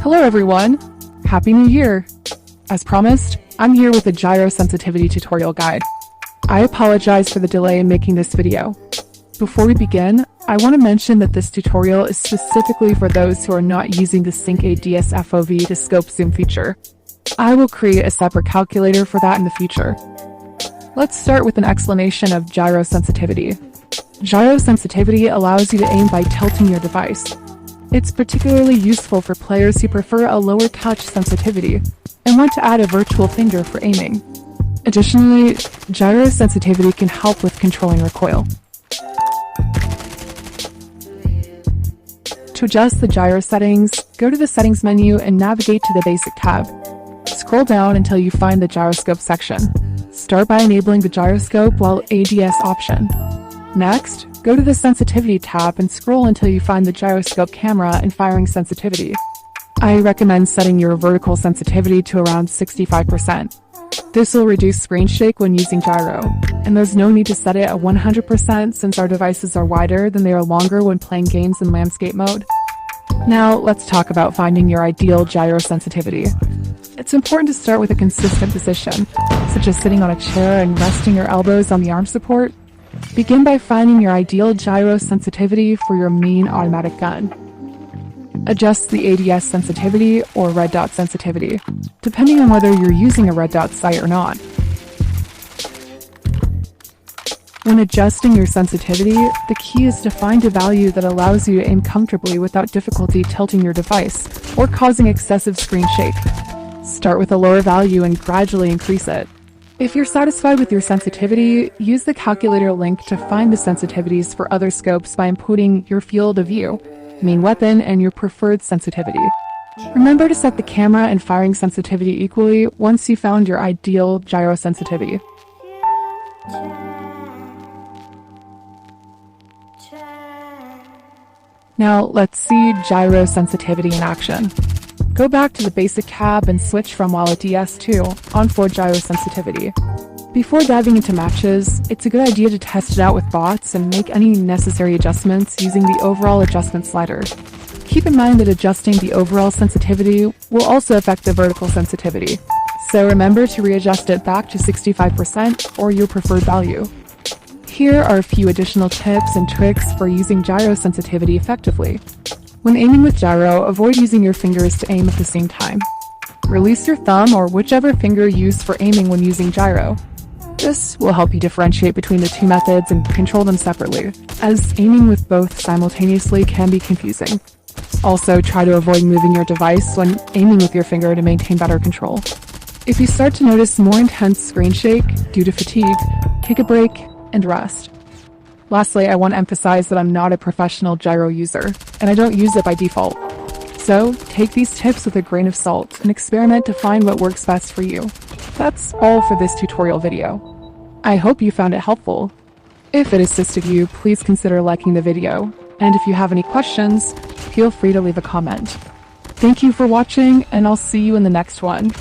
Hello everyone! Happy New Year! As promised, I'm here with a gyro sensitivity tutorial guide. I apologize for the delay in making this video. Before we begin, I want to mention that this tutorial is specifically for those who are not using the Sync ADS FOV to scope zoom feature. I will create a separate calculator for that in the future. Let's start with an explanation of gyro sensitivity. Gyro sensitivity allows you to aim by tilting your device. It's particularly useful for players who prefer a lower touch sensitivity and want to add a virtual finger for aiming. Additionally, gyro sensitivity can help with controlling recoil. To adjust the gyro settings, go to the Settings menu and navigate to the Basic tab. Scroll down until you find the gyroscope section. Start by enabling the gyroscope while ADS option. Next, go to the Sensitivity tab and scroll until you find the gyroscope camera and firing sensitivity. I recommend setting your vertical sensitivity to around 65%. This will reduce screen shake when using gyro, and there's no need to set it at 100% since our devices are wider than they are longer when playing games in landscape mode. Now, let's talk about finding your ideal gyro sensitivity. It's important to start with a consistent position, such as sitting on a chair and resting your elbows on the arm support. Begin by finding your ideal gyro sensitivity for your main automatic gun. Adjust the ADS sensitivity or red dot sensitivity, depending on whether you're using a red dot sight or not. When adjusting your sensitivity, the key is to find a value that allows you to aim comfortably without difficulty tilting your device or causing excessive screen shake. Start with a lower value and gradually increase it. If you're satisfied with your sensitivity, use the calculator link to find the sensitivities for other scopes by inputting your field of view, main weapon, and your preferred sensitivity. Remember to set the camera and firing sensitivity equally once you found your ideal gyro sensitivity. Now let's see gyro sensitivity in action. Go back to the Basic tab and switch from Wallet DS2 on for gyro sensitivity. Before diving into matches, it's a good idea to test it out with bots and make any necessary adjustments using the overall adjustment slider. Keep in mind that adjusting the overall sensitivity will also affect the vertical sensitivity, so remember to readjust it back to 65% or your preferred value. Here are a few additional tips and tricks for using gyro sensitivity effectively. When aiming with gyro, avoid using your fingers to aim at the same time. Release your thumb or whichever finger used for aiming when using gyro. This will help you differentiate between the two methods and control them separately, as aiming with both simultaneously can be confusing. Also, try to avoid moving your device when aiming with your finger to maintain better control. If you start to notice more intense screen shake due to fatigue, take a break and rest. Lastly, I want to emphasize that I'm not a professional gyro user, and I don't use it by default. So, take these tips with a grain of salt and experiment to find what works best for you. That's all for this tutorial video. I hope you found it helpful. If it assisted you, please consider liking the video, and if you have any questions, feel free to leave a comment. Thank you for watching, and I'll see you in the next one.